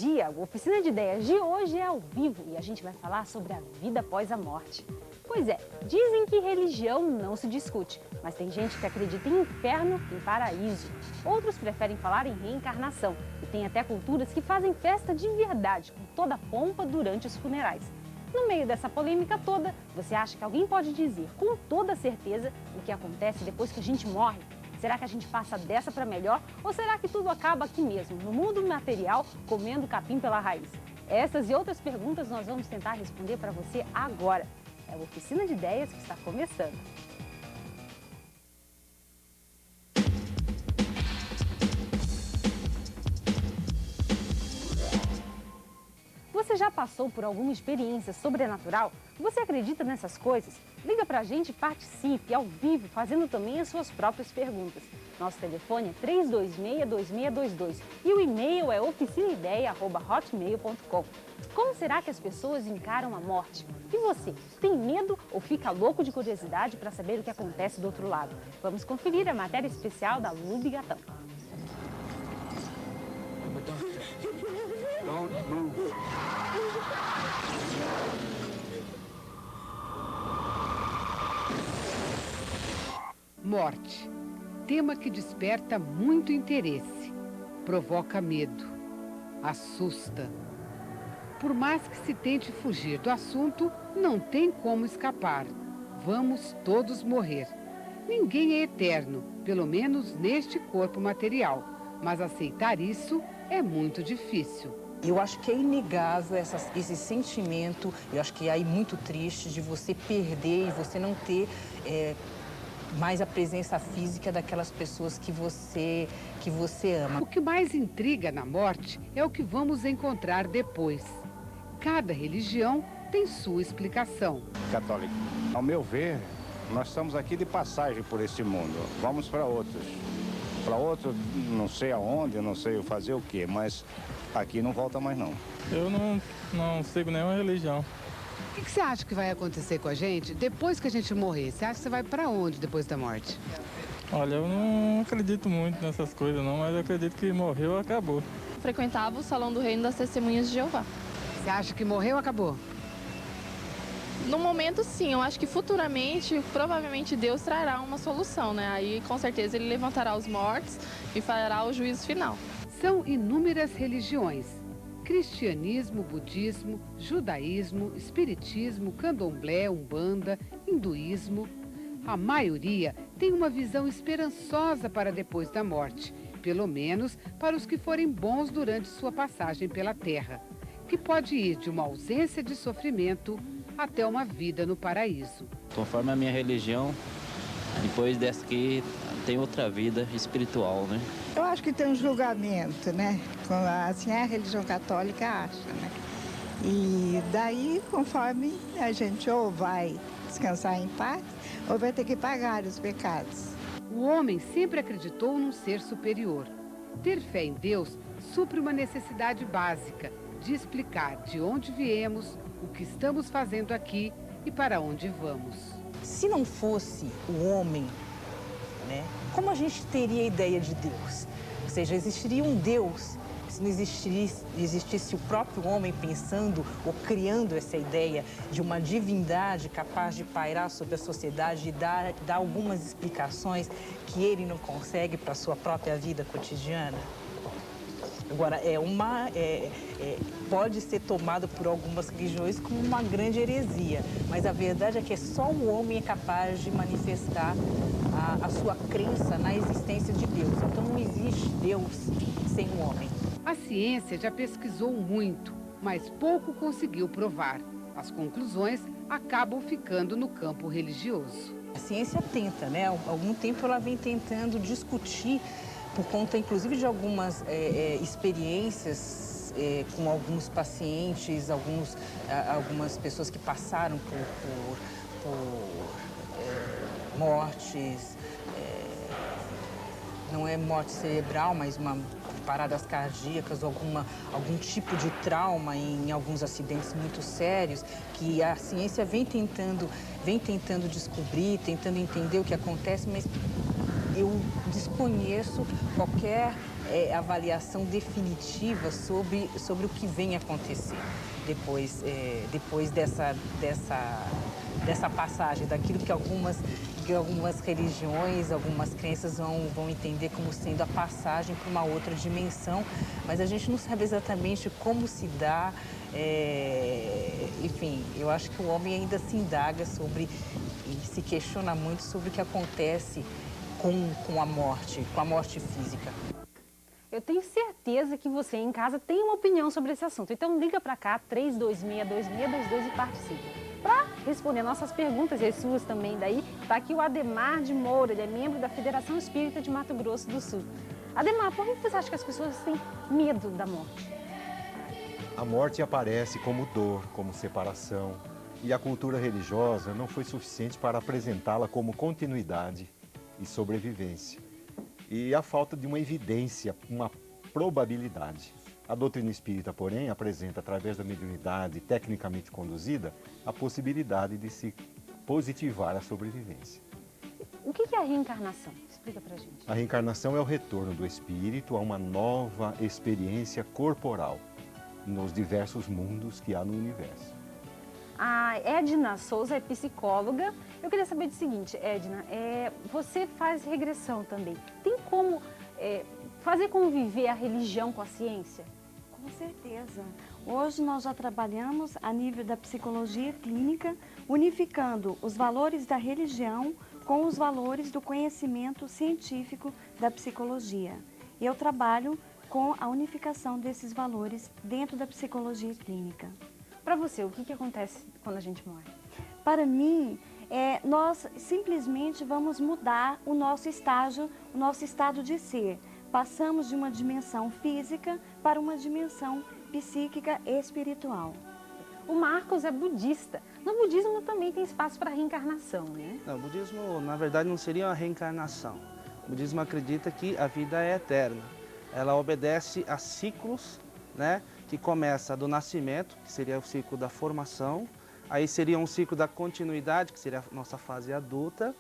dia, o Oficina de Ideias de hoje é ao vivo e a gente vai falar sobre a vida após a morte. Pois é, dizem que religião não se discute, mas tem gente que acredita em inferno e paraíso. Outros preferem falar em reencarnação e tem até culturas que fazem festa de verdade, com toda a pompa durante os funerais. No meio dessa polêmica toda, você acha que alguém pode dizer com toda certeza o que acontece depois que a gente morre? Será que a gente passa dessa para melhor ou será que tudo acaba aqui mesmo, no mundo material, comendo capim pela raiz? Essas e outras perguntas nós vamos tentar responder para você agora. É a Oficina de Ideias que está começando. Você já passou por alguma experiência sobrenatural? Você acredita nessas coisas? Liga pra gente e participe ao vivo, fazendo também as suas próprias perguntas. Nosso telefone é 3266-2622 e o e-mail é oficinaideia@hotmail.com. Como será que as pessoas encaram a morte? E você, tem medo ou fica louco de curiosidade para saber o que acontece do outro lado? Vamos conferir a matéria especial da Lu Bigatão. Morte. Tema que desperta muito interesse. Provoca medo. Assusta. Por mais que se tente fugir do assunto, não tem como escapar. Vamos todos morrer. Ninguém é eterno, pelo menos neste corpo material. Mas aceitar isso é muito difícil. Eu acho que é inegável esse sentimento, eu acho que é aí muito triste de você perder e você não ter mais a presença física daquelas pessoas que você ama. O que mais intriga na morte é o que vamos encontrar depois. Cada religião tem sua explicação. Católico, ao meu ver, nós estamos aqui de passagem por este mundo. Vamos para outros. Para outros, não sei aonde, não sei fazer o quê, mas aqui não volta mais não. Eu não sigo nenhuma religião. O que você acha que vai acontecer com a gente depois que a gente morrer? Você acha que você vai para onde depois da morte? Olha, eu não acredito muito nessas coisas não, mas eu acredito que morreu, acabou. Frequentava o Salão do Reino das Testemunhas de Jeová. Você acha que morreu, acabou? No momento, sim. Eu acho que futuramente, provavelmente, Deus trará uma solução, né? Aí, com certeza, Ele levantará os mortos e fará o juízo final. São inúmeras religiões. Cristianismo, budismo, judaísmo, espiritismo, candomblé, umbanda, hinduísmo. A maioria tem uma visão esperançosa para depois da morte, pelo menos para os que forem bons durante sua passagem pela Terra, que pode ir de uma ausência de sofrimento até uma vida no paraíso. Conforme a minha religião, depois dessa aqui tem outra vida espiritual, né? Eu acho que tem um julgamento, né? Assim a religião católica acha, né? E daí, conforme a gente ou vai descansar em paz, ou vai ter que pagar os pecados. O homem sempre acreditou num ser superior. Ter fé em Deus supre uma necessidade básica de explicar de onde viemos, o que estamos fazendo aqui e para onde vamos. Se não fosse o homem, né, como a gente teria ideia de Deus? Ou seja, existiria um Deus se não existisse o próprio homem pensando ou criando essa ideia de uma divindade capaz de pairar sobre a sociedade e dar algumas explicações que ele não consegue para a sua própria vida cotidiana? Agora, pode ser tomado por algumas religiões como uma grande heresia, mas a verdade é que só o homem é capaz de manifestar a sua crença na existência de Deus. Então, não existe Deus sem o homem. A ciência já pesquisou muito, mas pouco conseguiu provar. As conclusões acabam ficando no campo religioso. A ciência tenta, né? Há algum tempo ela vem tentando discutir, por conta, inclusive, de algumas experiências com alguns pacientes, algumas pessoas que passaram por mortes, não é morte cerebral, mas paradas cardíacas, algum tipo de trauma em alguns acidentes muito sérios, que a ciência vem tentando descobrir, tentando entender o que acontece, mas eu desconheço qualquer avaliação definitiva sobre o que vem acontecer depois dessa passagem, daquilo que algumas religiões, algumas crenças vão entender como sendo a passagem para uma outra dimensão, mas a gente não sabe exatamente como se dá. Enfim, eu acho que o homem ainda se indaga sobre e se questiona muito sobre o que acontece com a morte física. Eu tenho certeza que você em casa tem uma opinião sobre esse assunto. Então liga para cá, 3262-2622 e participe. Para responder nossas perguntas e as suas também daí, está aqui o Ademar de Moura, ele é membro da Federação Espírita de Mato Grosso do Sul. Ademar, por que você acha que as pessoas têm medo da morte? A morte aparece como dor, como separação, e a cultura religiosa não foi suficiente para apresentá-la como continuidade e sobrevivência. E a falta de uma evidência, uma probabilidade. A doutrina espírita, porém, apresenta, através da mediunidade tecnicamente conduzida, a possibilidade de se positivar a sobrevivência. O que é a reencarnação? Explica pra gente. A reencarnação é o retorno do espírito a uma nova experiência corporal nos diversos mundos que há no universo. A Edna Souza é psicóloga. Eu queria saber o seguinte, Edna, você faz regressão também. Tem como fazer conviver a religião com a ciência? Com certeza. Hoje nós já trabalhamos a nível da psicologia clínica, unificando os valores da religião com os valores do conhecimento científico da psicologia. Eu trabalho com a unificação desses valores dentro da psicologia clínica. Para você, o que acontece quando a gente morre? Para mim, nós simplesmente vamos mudar o nosso estágio, o nosso estado de ser. Passamos de uma dimensão física para uma dimensão psíquica e espiritual. O Marcos é budista. No budismo também tem espaço para reencarnação, né? Não, o budismo, na verdade, não seria uma reencarnação. O budismo acredita que a vida é eterna. Ela obedece a ciclos, né? Que começa do nascimento, que seria o ciclo da formação, aí seria um ciclo da continuidade, que seria a nossa fase adulta,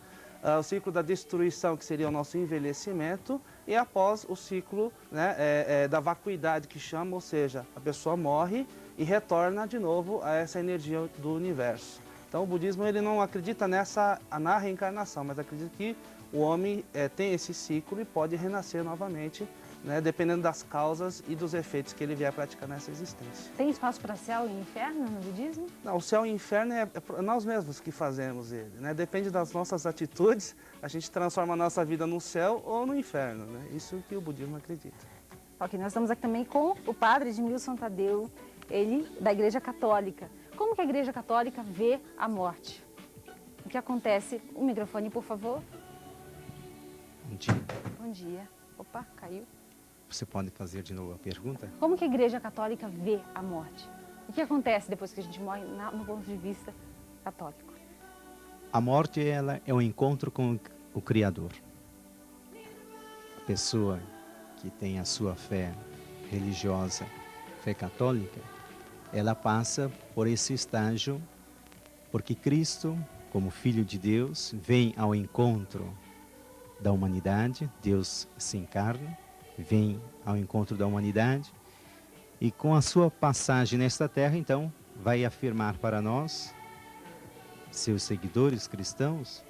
o ciclo da destruição, que seria o nosso envelhecimento, e após o ciclo, né, da vacuidade, que chama, ou seja, a pessoa morre e retorna de novo a essa energia do universo. Então o budismo ele não acredita na reencarnação, mas acredita que o homem tem esse ciclo e pode renascer novamente, né, dependendo das causas e dos efeitos que ele vier praticar nessa existência. Tem espaço para céu e inferno no budismo? Não, o céu e o inferno é nós mesmos que fazemos ele, né? Depende das nossas atitudes, a gente transforma a nossa vida no céu ou no inferno, né? Isso que o budismo acredita. Ok, nós estamos aqui também com o padre Edmilson Tadeu, ele da Igreja Católica. Como que a Igreja Católica vê a morte? O que acontece? O microfone, por favor. Bom dia. Bom dia. Opa, caiu. Você pode fazer de novo a pergunta? Como que a Igreja Católica vê a morte? O que acontece depois que a gente morre no ponto de vista católico? A morte ela é um encontro com o Criador. A pessoa que tem a sua fé religiosa, fé católica, ela passa por esse estágio porque Cristo, como Filho de Deus, vem ao encontro da humanidade, Deus se encarna, vem ao encontro da humanidade e com a sua passagem nesta terra, então, vai afirmar para nós, seus seguidores cristãos,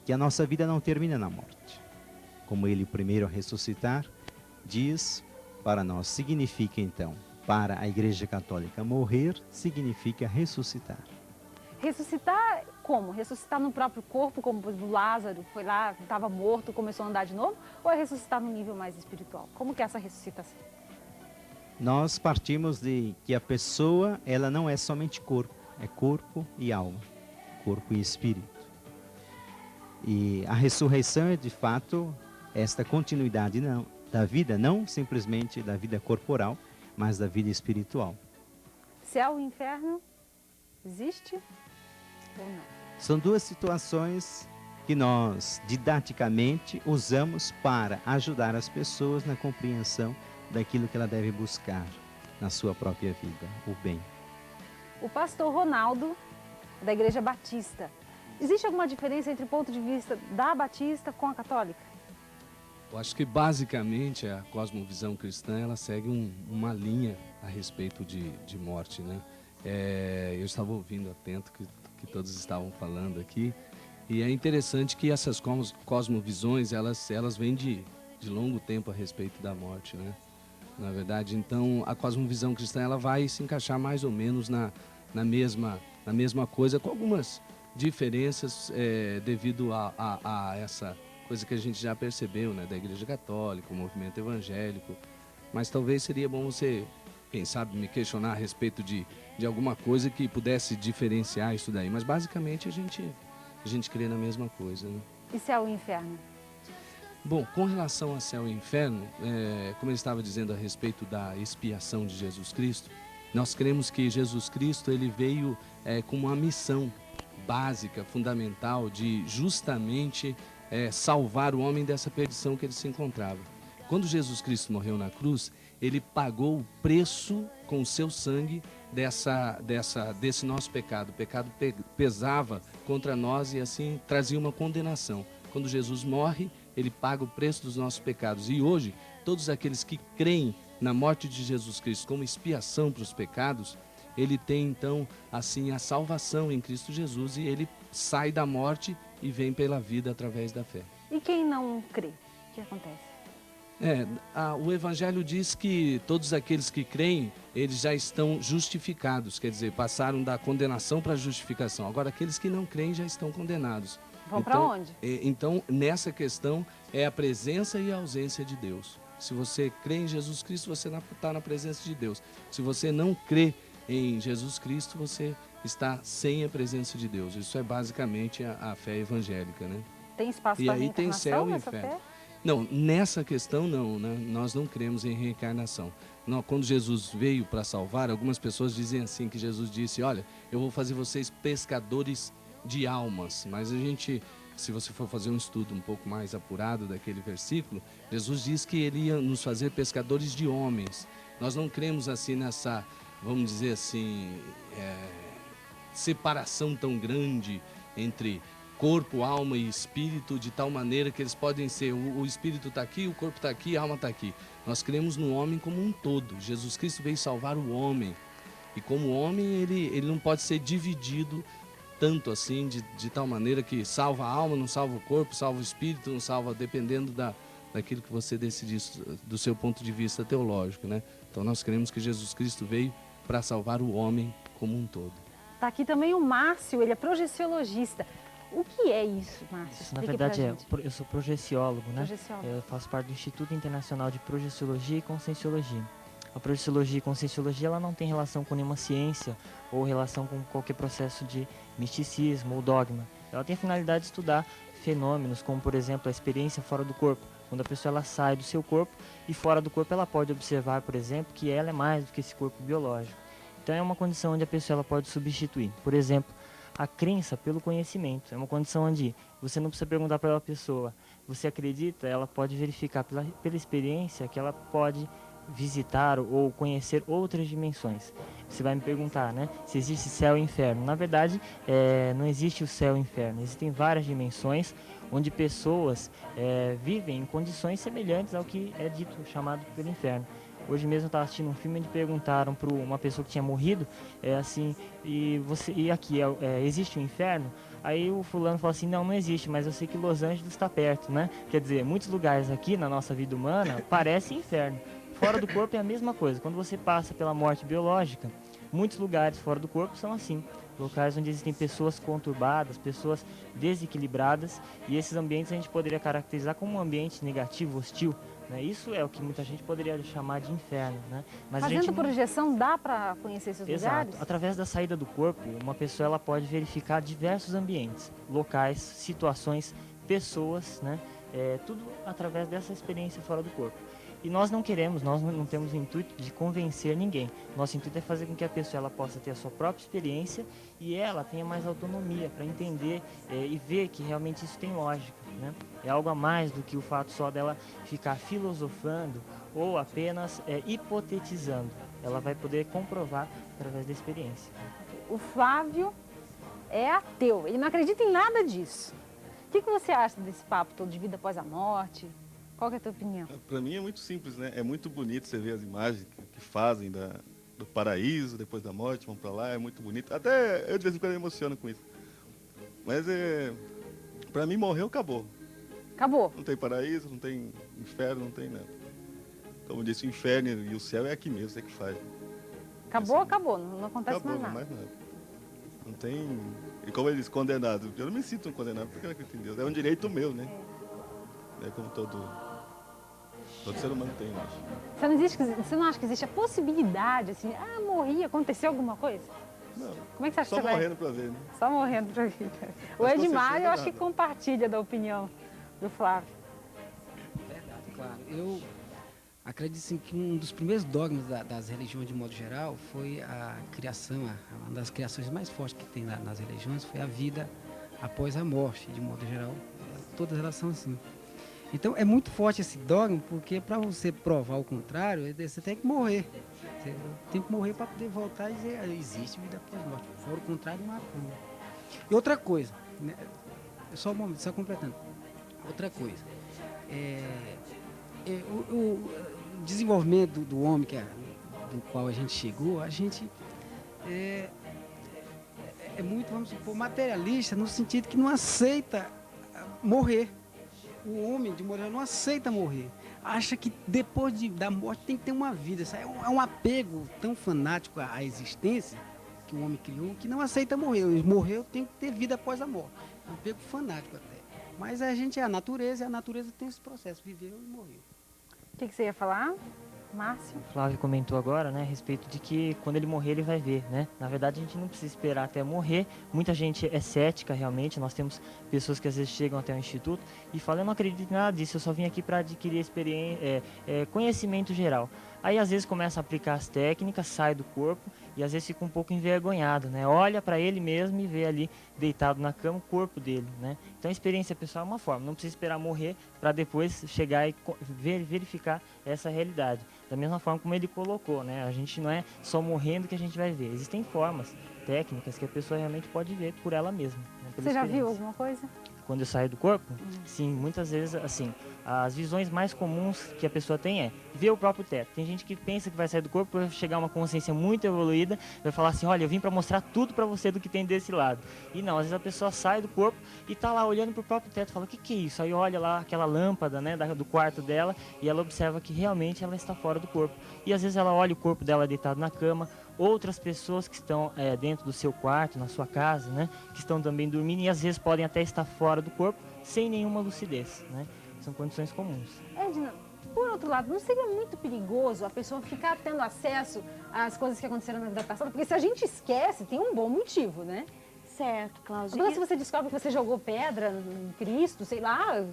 que a nossa vida não termina na morte. Como ele primeiro a ressuscitar, diz para nós, significa então, para a Igreja Católica, morrer significa ressuscitar. Ressuscitar como? Ressuscitar no próprio corpo, como o Lázaro foi lá, estava morto, começou a andar de novo? Ou é ressuscitar num nível mais espiritual? Como que é essa ressuscitação? Nós partimos de que a pessoa, ela não é somente corpo, é corpo e alma, corpo e espírito. E a ressurreição é de fato esta continuidade da vida, não simplesmente da vida corporal, mas da vida espiritual. Céu e inferno existe ou não? São duas situações que nós didaticamente usamos para ajudar as pessoas na compreensão daquilo que ela deve buscar na sua própria vida, o bem. O pastor Ronaldo, da Igreja Batista. Existe alguma diferença entre o ponto de vista da Batista com a católica? Eu acho que basicamente a cosmovisão cristã ela segue uma linha a respeito de morte, né? Eu estava ouvindo atento que todos estavam falando aqui e é interessante que essas cosmovisões elas vêm de longo tempo a respeito da morte, né? Na verdade, então a cosmovisão cristã ela vai se encaixar mais ou menos na mesma coisa, com algumas diferenças devido a essa coisa que a gente já percebeu, né, da Igreja Católica, o movimento evangélico. Mas talvez seria bom você, quem sabe, me questionar a respeito de alguma coisa que pudesse diferenciar isso daí. Mas basicamente a gente crê na mesma coisa, né? E céu e inferno? Bom, com relação a céu e inferno, como eu estava dizendo a respeito da expiação de Jesus Cristo, nós cremos que Jesus Cristo ele veio com uma missão básica, fundamental, de justamente salvar o homem dessa perdição que ele se encontrava. Quando Jesus Cristo morreu na cruz, ele pagou o preço com o seu sangue desse nosso pecado. O pecado pesava contra nós e assim trazia uma condenação. Quando Jesus morre, ele paga o preço dos nossos pecados. E hoje, todos aqueles que creem na morte de Jesus Cristo como expiação para os pecados, ele tem então assim a salvação em Cristo Jesus e ele sai da morte e vem pela vida através da fé. E quem não crê, o que acontece? O Evangelho diz que todos aqueles que creem, eles já estão justificados, quer dizer, passaram da condenação para a justificação. Agora, aqueles que não creem já estão condenados. Vão para onde? Então, nessa questão, é a presença e a ausência de Deus. Se você crê em Jesus Cristo, você está na presença de Deus. Se você não crê em Jesus Cristo, você está sem a presença de Deus. Isso é basicamente a fé evangélica, né? Tem espaço para reencarnação? E aí tem céu e inferno. Fé? Não, nessa questão não, né? Nós não cremos em reencarnação. Quando Jesus veio para salvar, algumas pessoas dizem assim, que Jesus disse, olha, eu vou fazer vocês pescadores de almas. Mas a gente, se você for fazer um estudo um pouco mais apurado daquele versículo, Jesus diz que ele ia nos fazer pescadores de homens. Nós não cremos assim nessa, vamos dizer assim, separação tão grande entre corpo, alma e espírito, de tal maneira que eles podem ser, o espírito está aqui, o corpo está aqui, a alma está aqui. Nós cremos no homem como um todo. Jesus Cristo veio salvar o homem. E como homem, ele não pode ser dividido tanto assim, de tal maneira que salva a alma, não salva o corpo, salva o espírito, não salva, dependendo daquilo que você decidir do seu ponto de vista teológico, né? Então nós cremos que Jesus Cristo veio para salvar o homem como um todo. Está aqui também o Márcio, ele é projeciologista. O que é isso, Márcio? Isso, na verdade, eu sou projeciólogo, né? Projeciólogo. Eu faço parte do Instituto Internacional de Projeciologia e Conscienciologia. A projeciologia e conscienciologia ela não tem relação com nenhuma ciência ou relação com qualquer processo de misticismo ou dogma. Ela tem a finalidade de estudar fenômenos como, por exemplo, a experiência fora do corpo. Quando a pessoa ela sai do seu corpo e fora do corpo ela pode observar, por exemplo, que ela é mais do que esse corpo biológico. Então é uma condição onde a pessoa ela pode substituir. Por exemplo, a crença pelo conhecimento. É uma condição onde você não precisa perguntar para a pessoa, você acredita? Ela pode verificar pela experiência que ela pode visitar ou conhecer outras dimensões. Você vai me perguntar, né, se existe céu e inferno. Na verdade, não existe o céu e o inferno. Existem várias dimensões onde pessoas vivem em condições semelhantes ao que é dito, chamado pelo inferno. Hoje mesmo eu estava assistindo um filme onde perguntaram para uma pessoa que tinha morrido, assim, e aqui existe o inferno? Aí o fulano falou assim, não existe, mas eu sei que Los Angeles está perto, né? Quer dizer, muitos lugares aqui na nossa vida humana parecem inferno. Fora do corpo é a mesma coisa. Quando você passa pela morte biológica, muitos lugares fora do corpo são assim. Locais onde existem pessoas conturbadas, pessoas desequilibradas, e esses ambientes a gente poderia caracterizar como um ambiente negativo, hostil. Né? Isso é o que muita gente poderia chamar de inferno. Né? Mas fazendo projeção, dá para conhecer esses lugares? Exato. Através da saída do corpo, uma pessoa ela pode verificar diversos ambientes, locais, situações, pessoas, né? Tudo através dessa experiência fora do corpo. E nós não temos o intuito de convencer ninguém. Nosso intuito é fazer com que a pessoa ela possa ter a sua própria experiência e ela tenha mais autonomia para entender e ver que realmente isso tem lógica. Né? É algo a mais do que o fato só dela ficar filosofando ou apenas hipotetizando. Ela vai poder comprovar através da experiência. O Flávio é ateu, ele não acredita em nada disso. O que você acha desse papo todo de vida após a morte? Qual que é a tua opinião? Para mim é muito simples, né? É muito bonito você ver as imagens que fazem do paraíso, depois da morte, vão para lá, é muito bonito. Até eu de vez em quando me emociono com isso. Mas para mim morreu, acabou. Acabou. Não tem paraíso, não tem inferno, não tem nada. Como eu disse, o inferno e o céu é aqui mesmo, é que faz. Acabou, acabou, não acontece Acabou, mais nada. mais nada. Não tem... E como ele diz, condenado. Eu não me sinto um condenado porque eu acredito em Deus. É um direito meu, né? É como todo ser humano tem, eu acho. Você não acha que existe a possibilidade, assim, morri, aconteceu alguma coisa? Não. Como é que você acha Só que você vai? morrendo pra ver, né? Só morrendo pra ver. O Mas Edmar, eu acho nada. que compartilha da opinião do Flávio. Verdade, claro. Eu acredito assim, que um dos primeiros dogmas das religiões, de modo geral, foi a criação, uma das criações mais fortes que tem nas religiões, foi a vida após a morte, de modo geral. Todas elas são assim. Então é muito forte esse dogma, porque para você provar o contrário, você tem que morrer. Você tem que morrer para poder voltar e dizer, existe vida após a morte. Fora o contrário, não há como. E outra coisa, né, só um momento, só completando. Outra coisa, o desenvolvimento do homem, do qual a gente chegou, a gente é muito, vamos supor, materialista, no sentido que não aceita morrer. O homem, de modo geral, não aceita morrer. Acha que depois da morte tem que ter uma vida. Isso é um apego tão fanático à existência que o homem criou, que não aceita morrer. Morreu, tem que ter vida após a morte. É um apego fanático até. Mas a gente é a natureza, e a natureza tem esse processo, viveu e morreu. O que você ia falar, Márcio? O Flávio comentou agora, né, a respeito de que quando ele morrer ele vai ver, né? Na verdade a gente não precisa esperar até morrer. Muita gente é cética realmente. Nós temos pessoas que às vezes chegam até o instituto e falam, eu não acredito em nada disso, eu só vim aqui para adquirir conhecimento geral. Aí às vezes começa a aplicar as técnicas, sai do corpo e às vezes fica um pouco envergonhado, né? Olha para ele mesmo e vê ali deitado na cama o corpo dele, né? Então a experiência pessoal é uma forma, não precisa esperar morrer para depois chegar e verificar essa realidade. Da mesma forma como ele colocou, né? A gente não é só morrendo que a gente vai ver, existem formas, técnicas que a pessoa realmente pode ver por ela mesma. Né? Você já viu alguma coisa? Quando eu saio do corpo? Sim, muitas vezes, assim, as visões mais comuns que a pessoa tem é ver o próprio teto. Tem gente que pensa que vai sair do corpo, vai chegar a uma consciência muito evoluída, vai falar assim, olha, eu vim para mostrar tudo para você do que tem desse lado. E não, às vezes a pessoa sai do corpo e tá lá olhando pro próprio teto, fala, o que é isso? Aí olha lá aquela lâmpada, né, do quarto dela e ela observa que realmente ela está fora do corpo. E às vezes ela olha o corpo dela deitado na cama, outras pessoas que estão dentro do seu quarto, na sua casa, né, que estão também dormindo e às vezes podem até estar fora do corpo sem nenhuma lucidez, né? São condições comuns. Edna, por outro lado, não seria muito perigoso a pessoa ficar tendo acesso às coisas que aconteceram na vida passada? Porque se a gente esquece, tem um bom motivo, né? Certo, Cláudia. Agora, se você descobre que você jogou pedra em Cristo, sei lá...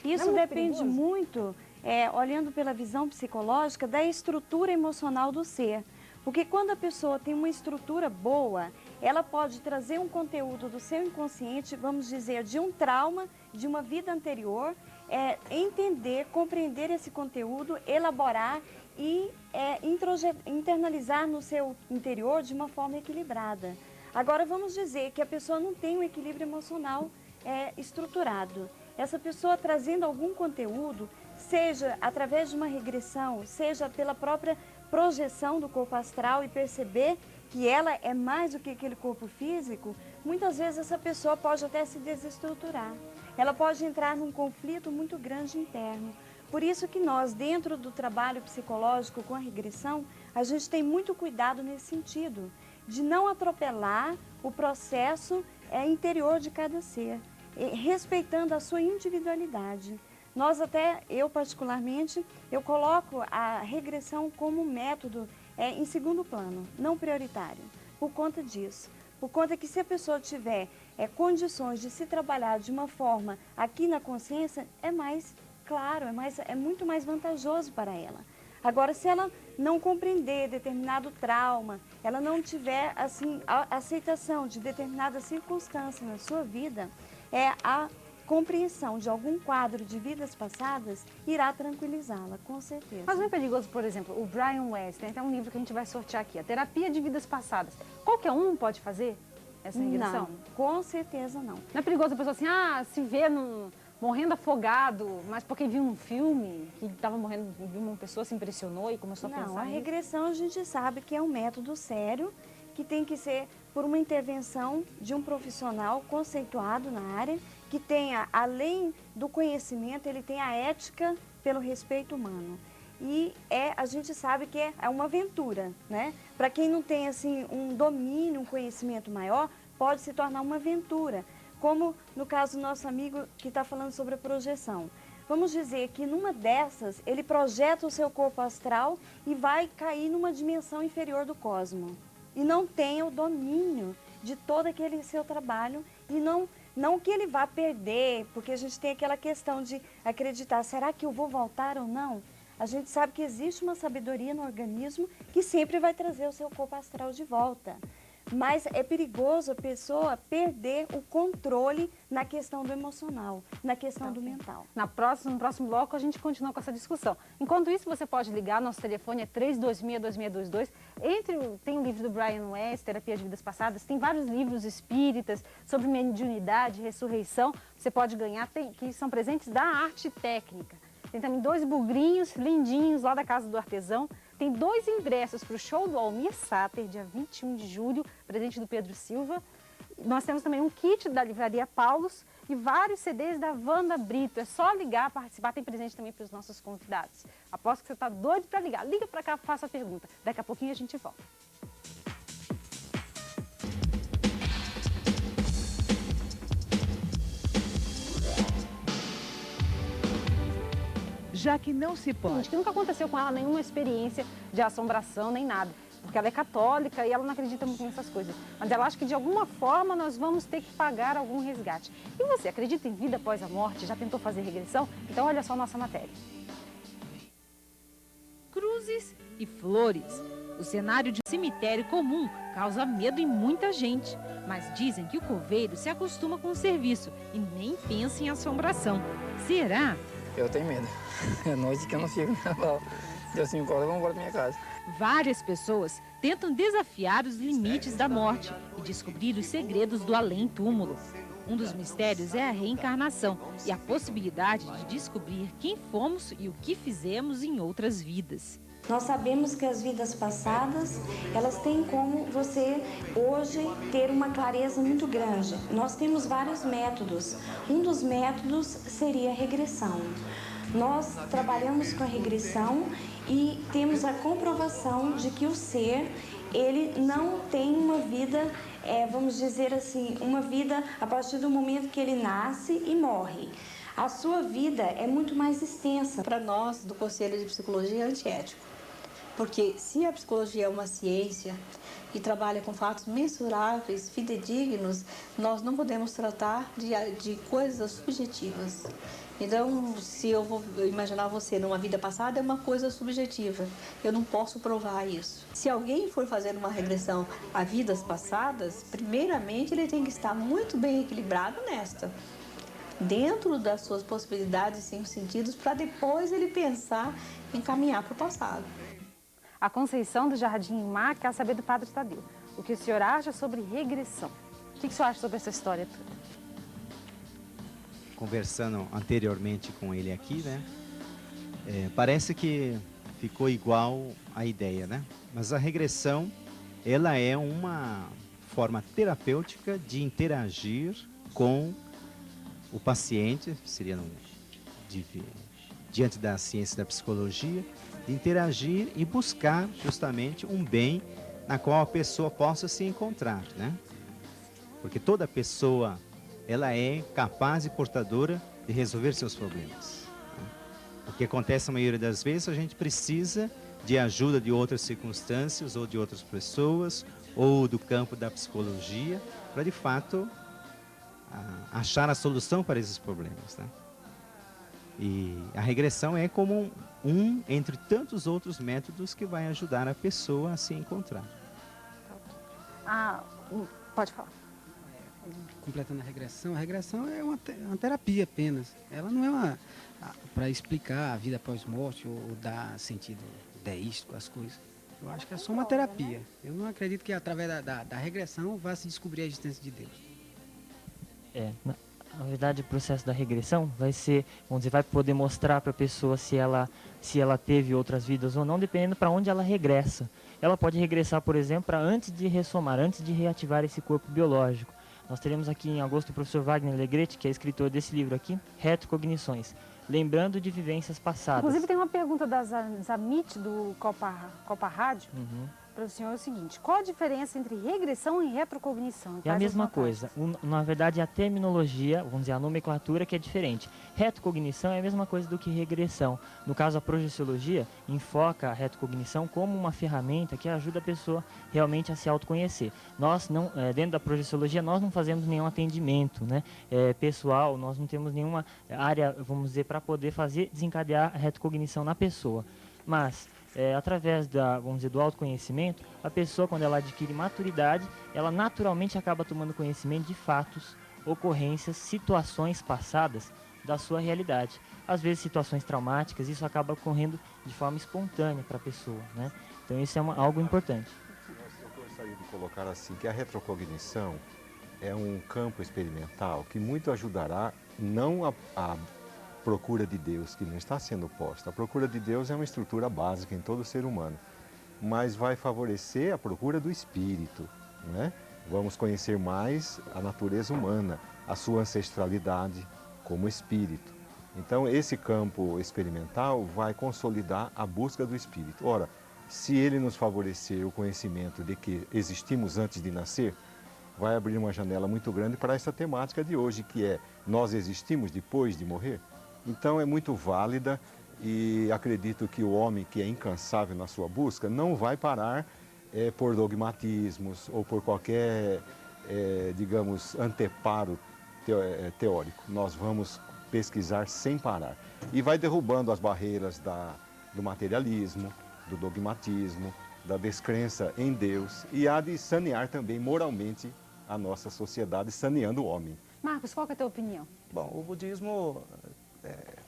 Isso não é depende perigoso? muito, olhando pela visão psicológica, da estrutura emocional do ser. Porque quando a pessoa tem uma estrutura boa, ela pode trazer um conteúdo do seu inconsciente, vamos dizer, de um trauma, de uma vida anterior, entender, compreender esse conteúdo, elaborar e internalizar no seu interior de uma forma equilibrada. Agora, vamos dizer que a pessoa não tem um equilíbrio emocional estruturado. Essa pessoa trazendo algum conteúdo, seja através de uma regressão, seja pela própria projeção do corpo astral e perceber que ela é mais do que aquele corpo físico, muitas vezes essa pessoa pode até se desestruturar. Ela pode entrar num conflito muito grande interno. Por isso que nós, dentro do trabalho psicológico com a regressão, a gente tem muito cuidado nesse sentido, de não atropelar o processo interior de cada ser, respeitando a sua individualidade. Nós até, eu particularmente, eu coloco a regressão como método em segundo plano, não prioritário, por conta disso. Por conta que se a pessoa tiver condições de se trabalhar de uma forma aqui na consciência, é mais claro, é muito mais vantajoso para ela. Agora, se ela não compreender determinado trauma, ela não tiver assim, a aceitação de determinada circunstância na sua vida, a compreensão de algum quadro de vidas passadas irá tranquilizá-la, com certeza. Mas não é perigoso, por exemplo, o Brian Weiss, tem até um livro que a gente vai sortear aqui, a Terapia de Vidas Passadas. Qualquer um pode fazer? essa regressão? Não, com certeza não. Não é perigoso a pessoa assim, se vê morrendo afogado, mas porque viu um filme que estava morrendo, viu uma pessoa, se impressionou e começou a pensar Não, a nisso? regressão a gente sabe que é um método sério, que tem que ser por uma intervenção de um profissional conceituado na área, que tenha, além do conhecimento, ele tem a ética pelo respeito humano. E a gente sabe que é uma aventura, né? Para quem não tem assim, um domínio, um conhecimento maior, pode se tornar uma aventura. Como no caso do nosso amigo que está falando sobre a projeção. Vamos dizer que numa dessas, ele projeta o seu corpo astral e vai cair numa dimensão inferior do cosmos. E não tem o domínio de todo aquele seu trabalho e não que ele vá perder, porque a gente tem aquela questão de acreditar, será que eu vou voltar ou não? A gente sabe que existe uma sabedoria no organismo que sempre vai trazer o seu corpo astral de volta. Mas é perigoso a pessoa perder o controle na questão do emocional, na questão do mental. No próximo bloco a gente continua com essa discussão. Enquanto isso, você pode ligar, nosso telefone é 326-2622. Tem o livro do Brian Weiss, Terapia de Vidas Passadas, tem vários livros espíritas sobre mediunidade, ressurreição. Você pode ganhar, que são presentes da arte técnica. Tem também 2 bugrinhos lindinhos lá da Casa do Artesão. Tem 2 ingressos para o show do Almir Sater, dia 21 de julho, presente do Pedro Silva. Nós temos também um kit da Livraria Paulos e vários CDs da Wanda Brito. É só ligar, participar, tem presente também para os nossos convidados. Aposto que você está doido para ligar. Liga para cá, faça a pergunta. Daqui a pouquinho a gente volta. Já que não se pode. Gente, que nunca aconteceu com ela nenhuma experiência de assombração, nem nada. Porque ela é católica e ela não acredita muito nessas coisas. Mas ela acha que de alguma forma nós vamos ter que pagar algum resgate. E você, acredita em vida após a morte? Já tentou fazer regressão? Então olha só a nossa matéria. Cruzes e flores. O cenário de um cemitério comum causa medo em muita gente. Mas dizem que o coveiro se acostuma com o serviço e nem pensa em assombração. Será? Eu tenho medo. É noite que eu não fico na bala. Deu 5 horas, eu vou embora da minha casa. Várias pessoas tentam desafiar os limites da morte e descobrir os segredos do além-túmulo. Um dos mistérios é a reencarnação e a possibilidade de descobrir quem fomos e o que fizemos em outras vidas. Nós sabemos que as vidas passadas, elas têm como você hoje ter uma clareza muito grande. Nós temos vários métodos. Um dos métodos seria a regressão. Nós trabalhamos com a regressão e temos a comprovação de que o ser, ele não tem uma vida, vamos dizer assim, uma vida a partir do momento que ele nasce e morre. A sua vida é muito mais extensa. Para nós, do Conselho de Psicologia, é antiético. Porque se a psicologia é uma ciência e trabalha com fatos mensuráveis, fidedignos, nós não podemos tratar de coisas subjetivas. Então, se eu vou imaginar você numa vida passada, é uma coisa subjetiva. Eu não posso provar isso. Se alguém for fazer uma regressão a vidas passadas, primeiramente ele tem que estar muito bem equilibrado nesta. Dentro das suas possibilidades e 5 sentidos, para depois ele pensar em caminhar para o passado. A Conceição do Jardim Mar quer saber do Padre Tadeu. O que o senhor acha sobre regressão? O que o senhor acha sobre essa história toda? Conversando anteriormente com ele aqui, né? Parece que ficou igual a ideia, né? Mas a regressão, ela é uma forma terapêutica de interagir com o paciente, seria diante da ciência da psicologia, de interagir e buscar justamente um bem na qual a pessoa possa se encontrar, né? Porque toda pessoa, ela é capaz e portadora de resolver seus problemas. Né? O que acontece a maioria das vezes, a gente precisa de ajuda de outras circunstâncias ou de outras pessoas ou do campo da psicologia para, de fato, achar a solução para esses problemas, né? E a regressão é como um entre tantos outros métodos que vai ajudar a pessoa a se encontrar. Pode falar. Completando a regressão é uma terapia apenas. Ela não é uma para explicar a vida após morte ou dar sentido deístico às coisas. Eu acho que é só uma terapia. Eu não acredito que através da regressão vá se descobrir a existência de Deus. Na verdade, o processo da regressão vai ser, vamos dizer, vai poder mostrar para a pessoa se ela teve outras vidas ou não, dependendo para onde ela regressa. Ela pode regressar, por exemplo, para antes de ressomar, antes de reativar esse corpo biológico. Nós teremos aqui em agosto o professor Wagner Legretti, que é escritor desse livro aqui, Retrocognições, lembrando de vivências passadas. Inclusive tem uma pergunta da Zamit, do Copa Rádio, para o senhor é o seguinte: qual a diferença entre regressão e retrocognição? É a mesma coisa. Na verdade, a terminologia, vamos dizer, a nomenclatura que é diferente. Retrocognição é a mesma coisa do que regressão. No caso, a projeciologia enfoca a retrocognição como uma ferramenta que ajuda a pessoa realmente a se autoconhecer. Nós, não, dentro da projeciologia, nós não fazemos nenhum atendimento, né, pessoal, nós não temos nenhuma área, vamos dizer, para poder desencadear a retrocognição na pessoa. Mas através vamos dizer, do autoconhecimento, a pessoa, quando ela adquire maturidade, ela naturalmente acaba tomando conhecimento de fatos, ocorrências, situações passadas da sua realidade. Às vezes situações traumáticas, isso acaba ocorrendo de forma espontânea para a pessoa, né? Então isso é algo importante. Eu gostaria de colocar assim, que a retrocognição é um campo experimental que muito ajudará não a procura de Deus, que não está sendo posta. A procura de Deus é uma estrutura básica em todo ser humano, mas vai favorecer a procura do espírito, né? Vamos conhecer mais a natureza humana, a sua ancestralidade como espírito. Então, esse campo experimental vai consolidar a busca do espírito. Ora, se ele nos favorecer o conhecimento de que existimos antes de nascer, vai abrir uma janela muito grande para essa temática de hoje, que é: nós existimos depois de morrer? Então é muito válida e acredito que o homem que é incansável na sua busca não vai parar por dogmatismos ou por qualquer, digamos, anteparo teórico. Nós vamos pesquisar sem parar e vai derrubando as barreiras do materialismo, do dogmatismo, da descrença em Deus, e há de sanear também moralmente a nossa sociedade, saneando o homem. Marcos, qual que é a tua opinião? Bom, o budismo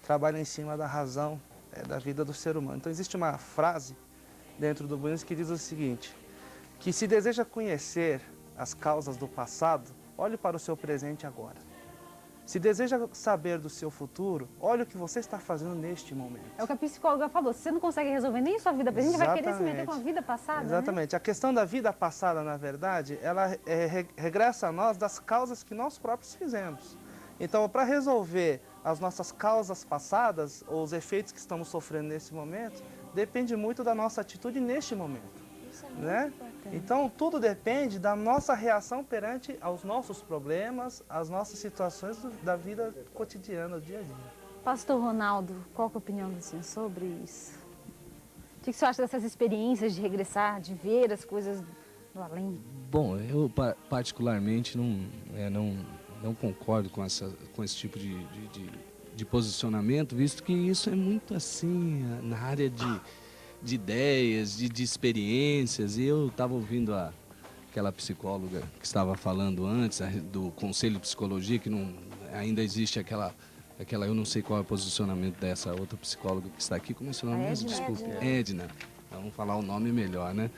trabalha em cima da razão da vida do ser humano. Então existe uma frase dentro do budismo que diz o seguinte: que se deseja conhecer as causas do passado, olhe para o seu presente agora. Se deseja saber do seu futuro, olhe o que você está fazendo neste momento. É o que a psicóloga falou: se você não consegue resolver nem sua vida presente, vai querer se meter com a vida passada. Exatamente. Né? A questão da vida passada, na verdade, ela regressa a nós das causas que nós próprios fizemos. Então, para resolver as nossas causas passadas, ou os efeitos que estamos sofrendo nesse momento, depende muito da nossa atitude neste momento. Isso é muito importante. Então, tudo depende da nossa reação perante aos nossos problemas, às nossas situações da vida cotidiana, do dia a dia. Pastor Ronaldo, qual é a opinião do senhor sobre isso? O que você acha dessas experiências de regressar, de ver as coisas do além? Bom, eu particularmente não concordo com esse tipo de posicionamento, visto que isso é muito assim na área de ideias, de experiências. E eu estava ouvindo aquela psicóloga que estava falando antes do Conselho de Psicologia, que ainda existe aquela, eu não sei qual é o posicionamento dessa outra psicóloga que está aqui. Como é o seu nome mesmo? Desculpe. Edna. Vamos falar o nome melhor, né?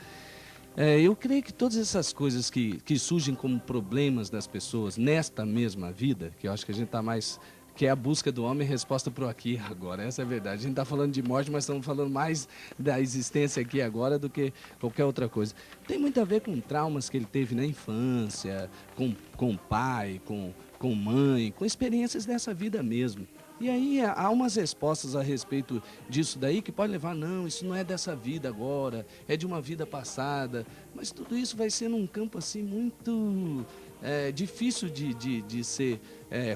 Eu creio que todas essas coisas que surgem como problemas das pessoas nesta mesma vida, que eu acho que a gente está mais... que é a busca do homem, resposta para o aqui e agora. Essa é a verdade. A gente está falando de morte, mas estamos falando mais da existência aqui e agora do que qualquer outra coisa. Tem muito a ver com traumas que ele teve na infância, com pai, com mãe, com experiências dessa vida mesmo. E aí há umas respostas a respeito disso daí que pode levar: não, isso não é dessa vida agora, é de uma vida passada. Mas tudo isso vai ser num campo assim muito difícil de ser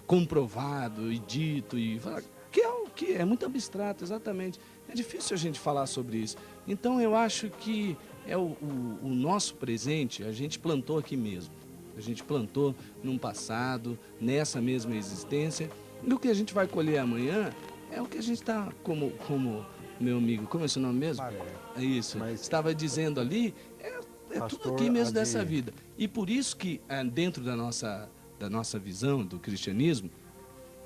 comprovado e dito, e falar, que é muito abstrato, exatamente. É difícil a gente falar sobre isso. Então eu acho que o nosso presente, a gente plantou aqui mesmo. A gente plantou num passado, nessa mesma existência. E o que a gente vai colher amanhã é o que a gente está, como meu amigo, como é o seu nome mesmo? É isso, estava dizendo ali, é tudo aqui mesmo dessa vida. E por isso que dentro da nossa visão do cristianismo,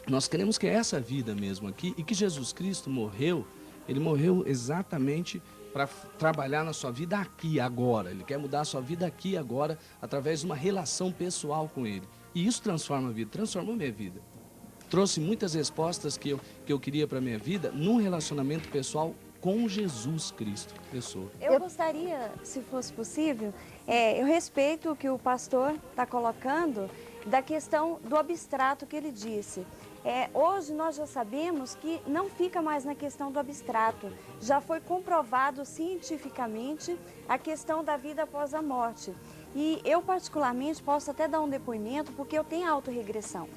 nós queremos que é essa vida mesmo aqui, e que Jesus Cristo morreu, ele morreu exatamente para trabalhar na sua vida aqui, agora. Ele quer mudar a sua vida aqui, agora, através de uma relação pessoal com Ele. E isso transforma a vida, transformou minha vida. Trouxe muitas respostas que eu queria para a minha vida num relacionamento pessoal com Jesus Cristo, pessoa. Eu gostaria, se fosse possível, eu respeito o que o pastor está colocando da questão do abstrato que ele disse. Hoje nós já sabemos que não fica mais na questão do abstrato. Já foi comprovado cientificamente a questão da vida após a morte. E eu particularmente posso até dar um depoimento porque eu tenho autorregressão.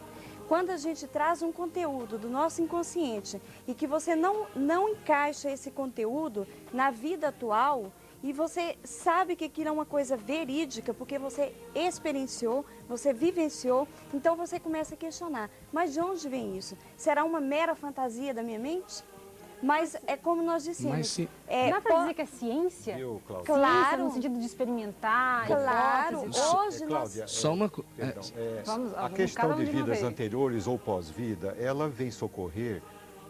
Quando a gente traz um conteúdo do nosso inconsciente e que você não encaixa esse conteúdo na vida atual e você sabe que aquilo é uma coisa verídica porque você experienciou, você vivenciou, então você começa a questionar. Mas de onde vem isso? Será uma mera fantasia da minha mente? Mas é como nós dissemos. Dá para dizer que é ciência? Claro. Ciência no sentido de experimentar, claro. Hoje Cláudia, só uma a questão de vidas anteriores ou pós-vida, ela vem socorrer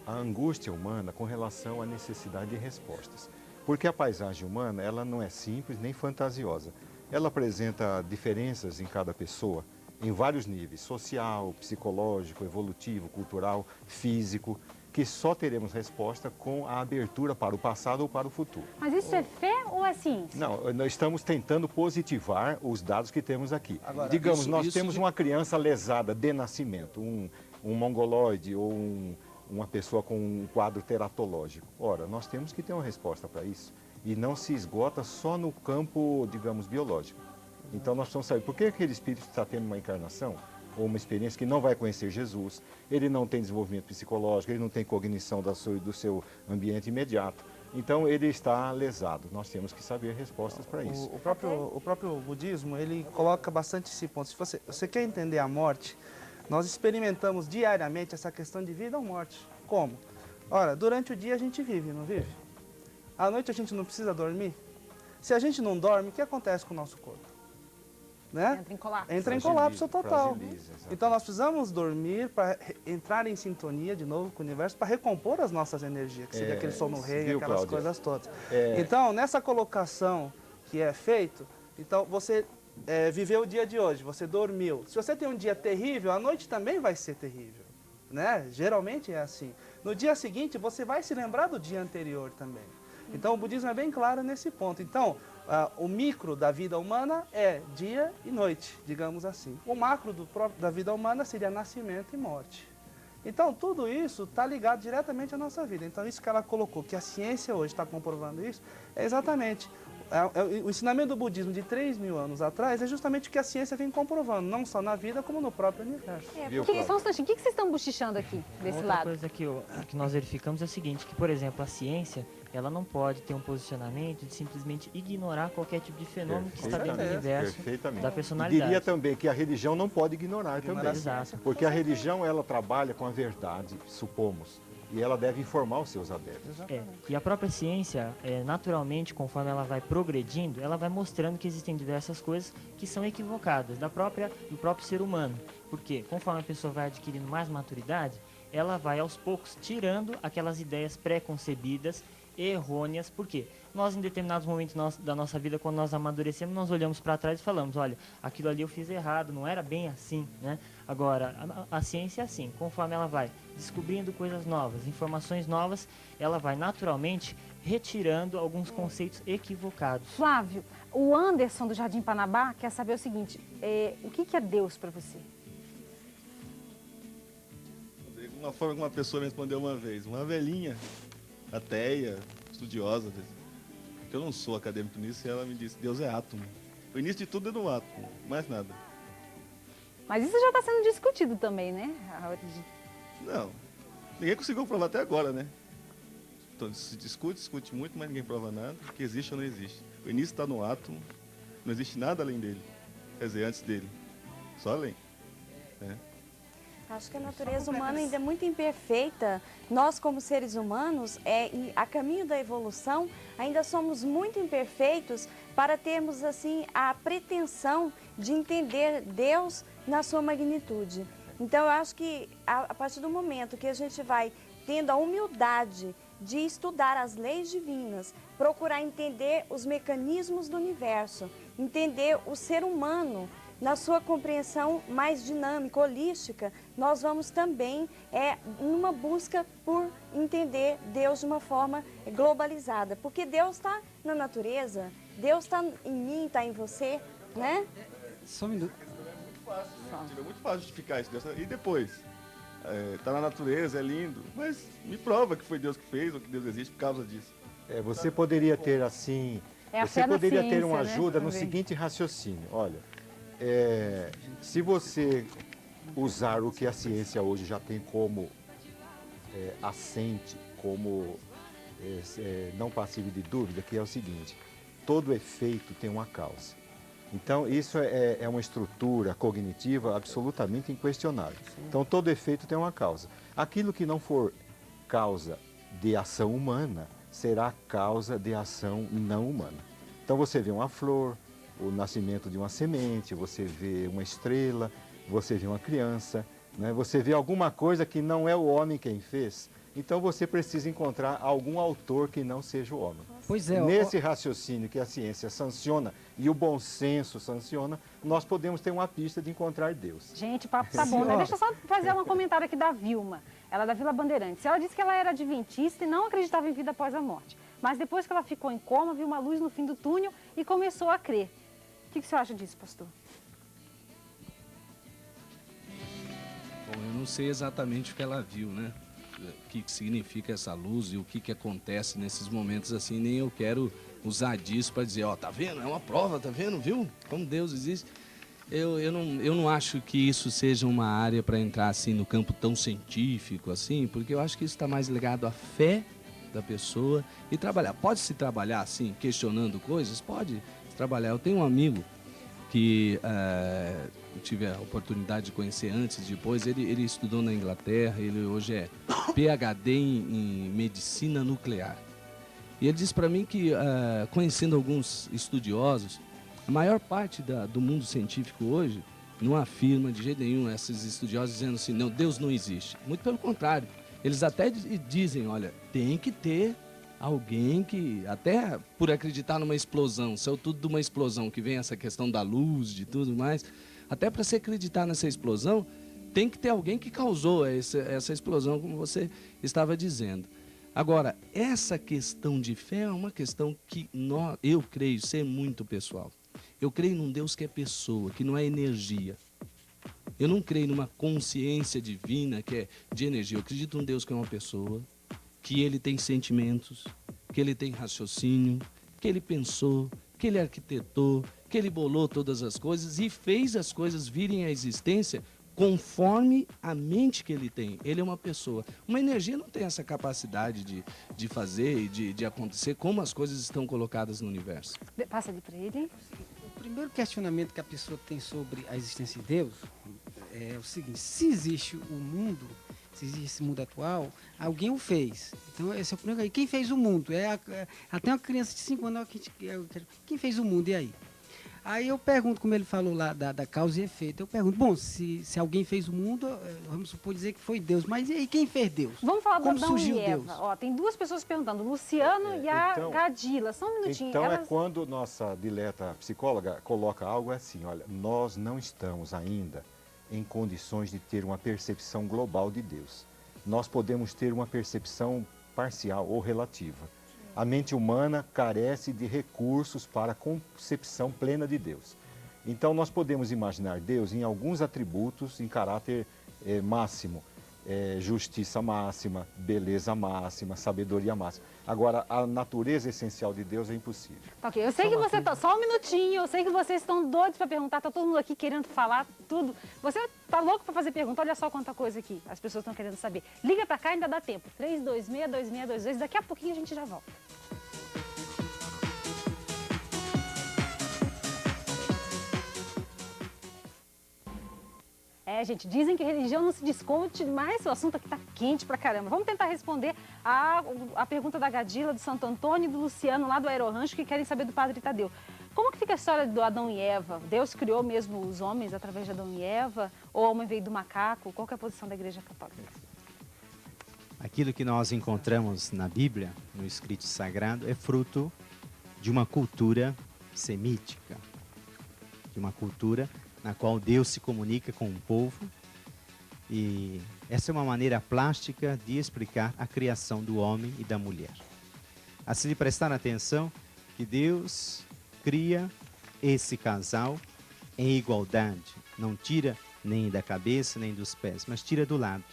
a angústia humana com relação à necessidade de respostas. Porque a paisagem humana, ela não é simples nem fantasiosa. Ela apresenta diferenças em cada pessoa, em vários níveis, social, psicológico, evolutivo, cultural, físico, que só teremos resposta com a abertura para o passado ou para o futuro. Mas isso é fé ou é ciência? Não, nós estamos tentando positivar os dados que temos aqui. Agora, digamos, nós temos uma criança lesada de nascimento, um mongoloide ou uma pessoa com um quadro teratológico. Ora, nós temos que ter uma resposta para isso. E não se esgota só no campo, digamos, biológico. Então nós precisamos saber por que aquele espírito está tendo uma encarnação ou uma experiência que não vai conhecer Jesus, ele não tem desenvolvimento psicológico, ele não tem cognição do seu ambiente imediato. Então ele está lesado. Nós temos que saber respostas para isso. O próprio budismo, ele coloca bastante esse ponto. Se você quer entender a morte, nós experimentamos diariamente essa questão de vida ou morte. Como? Ora, durante o dia a gente vive, não vive? À noite a gente não precisa dormir? Se a gente não dorme, o que acontece com o nosso corpo? Né? Entra em colapso. Entra em colapso total. Então nós precisamos dormir para entrar em sintonia de novo com o universo, para recompor as nossas energias, que seria aquele sono rei, aquelas Cláudia? Coisas todas. Então, nessa colocação que é feito, então você viveu o dia de hoje, você dormiu. Se você tem um dia terrível, a noite também vai ser terrível. Né? Geralmente é assim. No dia seguinte, você vai se lembrar do dia anterior também. Então, o budismo é bem claro nesse ponto. Então, o micro da vida humana é dia e noite, digamos assim. O macro da vida humana seria nascimento e morte. Então, tudo isso está ligado diretamente à nossa vida. Então, isso que ela colocou, que a ciência hoje está comprovando isso, é exatamente... O ensinamento do budismo de 3.000 anos atrás é justamente o que a ciência vem comprovando, não só na vida, como no próprio universo. Só um instantinho, o que vocês estão bochichando aqui, desse lado? Outra coisa que nós verificamos é o seguinte, que, por exemplo, a ciência, ela não pode ter um posicionamento de simplesmente ignorar qualquer tipo de fenômeno que está dentro do universo da personalidade. E diria também que a religião não pode ignorar também. Exato. Porque a religião, ela trabalha com a verdade, supomos. E ela deve informar os seus adeptos. E a própria ciência, naturalmente, conforme ela vai progredindo, ela vai mostrando que existem diversas coisas que são equivocadas do próprio ser humano. Porque conforme a pessoa vai adquirindo mais maturidade, ela vai aos poucos tirando aquelas ideias pré-concebidas, errôneas. Por quê? Nós, em determinados momentos da nossa vida, quando nós amadurecemos, nós olhamos para trás e falamos, olha, aquilo ali eu fiz errado, não era bem assim, né? Agora, a ciência é assim, conforme ela vai descobrindo coisas novas, informações novas, ela vai naturalmente retirando alguns conceitos equivocados. Flávio, o Anderson do Jardim Panabá quer saber o seguinte, o que é Deus para você? Uma forma que uma pessoa me respondeu uma vez, uma velhinha, ateia, estudiosa, que eu não sou acadêmico nisso, e ela me disse, Deus é átomo. O início de tudo é no átomo, mais nada. Mas isso já está sendo discutido também, né? Não, ninguém conseguiu provar até agora, né? Então se discute muito, mas ninguém prova nada, que existe ou não existe. O início está no átomo, não existe nada além dele, quer dizer, antes dele, só além. Acho que a natureza humana ainda é muito imperfeita. Nós, como seres humanos, a caminho da evolução, ainda somos muito imperfeitos para termos assim a pretensão de entender Deus na sua magnitude. Então, eu acho que a partir do momento que a gente vai tendo a humildade de estudar as leis divinas, procurar entender os mecanismos do universo, entender o ser humano na sua compreensão mais dinâmica, holística, nós vamos também numa busca por entender Deus de uma forma globalizada. Porque Deus está na natureza, Deus está em mim, está em você, né? Só um minuto. É muito fácil justificar isso. E depois? Tá na natureza, é lindo, mas me prova que foi Deus que fez ou que Deus existe por causa disso. Você poderia ter assim, você poderia ter uma ajuda no seguinte raciocínio. Olha, se você usar o que a ciência hoje já tem como assente, como não passível de dúvida, que é o seguinte: todo efeito tem uma causa. Então, isso é uma estrutura cognitiva absolutamente inquestionável. Então, todo efeito tem uma causa. Aquilo que não for causa de ação humana, será causa de ação não humana. Então, você vê uma flor, o nascimento de uma semente, você vê uma estrela, você vê uma criança, né? Você vê alguma coisa que não é o homem quem fez. Então, você precisa encontrar algum autor que não seja o homem. Pois é. Nesse raciocínio que a ciência sanciona e o bom senso sanciona, nós podemos ter uma pista de encontrar Deus. Gente, o papo tá bom, né? Deixa eu só fazer um comentário aqui da Vilma. Ela é da Vila Bandeirantes. Ela disse que ela era adventista e não acreditava em vida após a morte. Mas depois que ela ficou em coma, viu uma luz no fim do túnel e começou a crer. O que você acha disso, pastor? Bom, eu não sei exatamente o que ela viu, né? O que significa essa luz e o que acontece nesses momentos assim, nem eu quero usar disso para dizer, ó, tá vendo? É uma prova, tá vendo? Viu? Como Deus existe. Eu não acho que isso seja uma área para entrar assim no campo tão científico assim, porque eu acho que isso está mais ligado à fé da pessoa e trabalhar. Pode-se trabalhar assim, questionando coisas? Pode trabalhar. Eu tenho um amigo que eu tive a oportunidade de conhecer antes e depois. Ele estudou na Inglaterra, ele hoje é PhD em medicina nuclear. E ele disse para mim que, conhecendo alguns estudiosos, a maior parte do mundo científico hoje não afirma de jeito nenhum esses estudiosos dizendo assim, não, Deus não existe. Muito pelo contrário, eles até dizem, olha, tem que ter alguém que, até por acreditar numa explosão, saiu tudo de uma explosão, que vem essa questão da luz, de tudo mais, até para se acreditar nessa explosão, tem que ter alguém que causou essa explosão, como você estava dizendo. Agora, essa questão de fé é uma questão que eu creio ser muito pessoal. Eu creio num Deus que é pessoa, que não é energia. Eu não creio numa consciência divina que é de energia. Eu acredito num Deus que é uma pessoa, que ele tem sentimentos, que ele tem raciocínio, que ele pensou, que ele arquitetou, que ele bolou todas as coisas e fez as coisas virem à existência conforme a mente que ele tem. Ele é uma pessoa. Uma energia não tem essa capacidade de fazer e de acontecer como as coisas estão colocadas no universo. Passa ali para ele. O primeiro questionamento que a pessoa tem sobre a existência de Deus é o seguinte: se existe o mundo, se existe esse mundo atual, alguém o fez. Então esse é o primeiro. Quem fez o mundo? Até uma criança de 5 anos, quem fez o mundo? E aí? Aí eu pergunto, como ele falou lá da causa e efeito, eu pergunto, bom, se alguém fez o mundo, vamos supor dizer que foi Deus, mas e aí quem fez Deus? Vamos falar como do Adão e Eva. Ó, tem duas pessoas perguntando, o Luciano e a Gadila. Só um minutinho. Então é quando nossa dileta psicóloga coloca algo assim, olha, nós não estamos ainda em condições de ter uma percepção global de Deus. Nós podemos ter uma percepção parcial ou relativa. A mente humana carece de recursos para a concepção plena de Deus. Então, nós podemos imaginar Deus em alguns atributos em caráter máximo. Justiça máxima, beleza máxima, sabedoria máxima. Agora, a natureza essencial de Deus é impossível. Ok, eu sei que você tá... Só um minutinho, eu sei que vocês estão doidos para perguntar, tá todo mundo aqui querendo falar tudo. Você tá louco para fazer pergunta? Olha só quanta coisa aqui, as pessoas estão querendo saber. Liga para cá, ainda dá tempo. 3262622, daqui a pouquinho a gente já volta. Gente, dizem que religião não se discute, mas o assunto aqui tá quente pra caramba. Vamos tentar responder a pergunta da Gadila, do Santo Antônio e do Luciano, lá do Aerorancho, que querem saber do Padre Tadeu. Como que fica a história do Adão e Eva? Deus criou mesmo os homens através de Adão e Eva? Ou o homem veio do macaco? Qual que é a posição da Igreja Católica? Aquilo que nós encontramos na Bíblia, no escrito sagrado, é fruto de uma cultura semítica, de uma cultura na qual Deus se comunica com o povo, e essa é uma maneira plástica de explicar a criação do homem e da mulher. A se prestar atenção que Deus cria esse casal em igualdade, não tira nem da cabeça nem dos pés, mas tira do lado.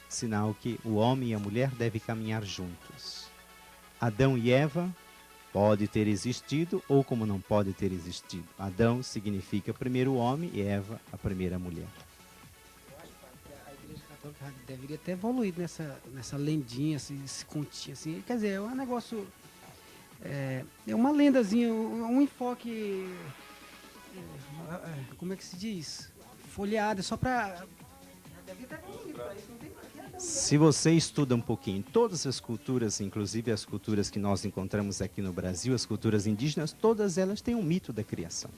Sinal que o homem e a mulher devem caminhar juntos. Adão e Eva pode ter existido ou como não pode ter existido. Adão significa primeiro homem e Eva a primeira mulher. Eu acho que a Igreja Católica deveria ter evoluído nessa lendinha, esse continho, assim. Quer dizer, é um negócio... É uma lendazinha, um enfoque... como é que se diz? Folheado, só para... Se você estuda um pouquinho todas as culturas, inclusive as culturas que nós encontramos aqui no Brasil, as culturas indígenas, todas elas têm um mito da criação.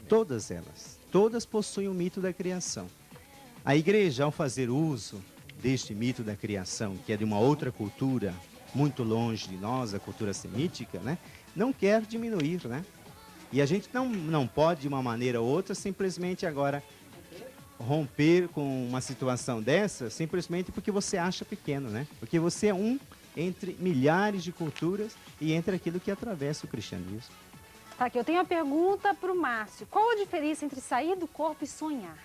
Todas elas. Todas possuem um mito da criação. A igreja, ao fazer uso deste mito da criação, que é de uma outra cultura, muito longe de nós, a cultura semítica, né, não quer diminuir, né? E a gente não pode, de uma maneira ou outra, simplesmente agora romper com uma situação dessa simplesmente porque você acha pequeno, né? Porque você é um entre milhares de culturas e entre aquilo que atravessa o cristianismo. Tá, aqui eu tenho a pergunta para o Márcio. Qual a diferença entre sair do corpo e sonhar?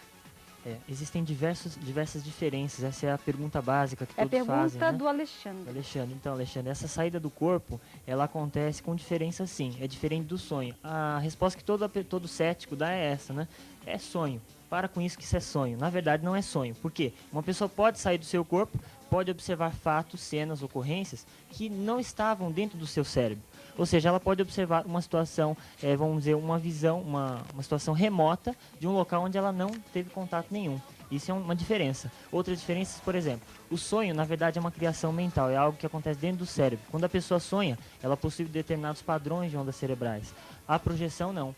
Existem diversas diferenças, essa é a pergunta básica que todos fazem. É a pergunta do Alexandre. Alexandre, então, Alexandre, essa saída do corpo, ela acontece com diferença sim, é diferente do sonho. A resposta que todo cético dá é essa, né? É sonho. Para com isso que isso é sonho. Na verdade, não é sonho. Por quê? Uma pessoa pode sair do seu corpo, pode observar fatos, cenas, ocorrências que não estavam dentro do seu cérebro. Ou seja, ela pode observar uma situação, vamos dizer, uma visão, uma situação remota de um local onde ela não teve contato nenhum. Isso é uma diferença. Outras diferenças, por exemplo, o sonho, na verdade, é uma criação mental, é algo que acontece dentro do cérebro. Quando a pessoa sonha, ela possui determinados padrões de ondas cerebrais. A projeção, não.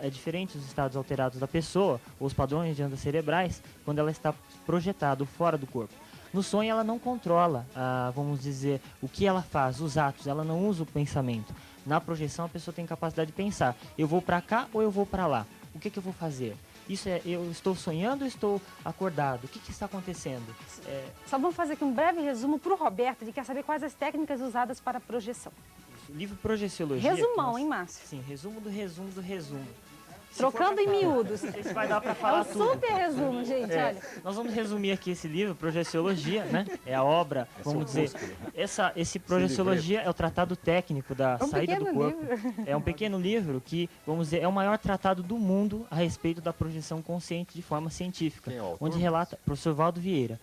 É diferente os estados alterados da pessoa, ou os padrões de ondas cerebrais, quando ela está projetado fora do corpo. No sonho, ela não controla, vamos dizer, o que ela faz, os atos, ela não usa o pensamento. Na projeção, a pessoa tem capacidade de pensar, eu vou para cá ou eu vou para lá? O que eu vou fazer? Isso eu estou sonhando ou estou acordado? O que está acontecendo? Só vamos fazer aqui um breve resumo para o Roberto, ele quer saber quais as técnicas usadas para a projeção. Livro Projeciologia. Resumão, hein, Márcio? Sim, resumo do resumo do resumo. Trocando em miúdos. Não sei se vai dar para falar tudo. É um super resumo, gente, olha. Nós vamos resumir aqui esse livro, Projeciologia, né? É a obra, vamos dizer, esse Projeciologia é o tratado técnico da saída do corpo. É um pequeno livro que, vamos dizer, é o maior tratado do mundo a respeito da projeção consciente de forma científica. Onde relata, professor Valdo Vieira.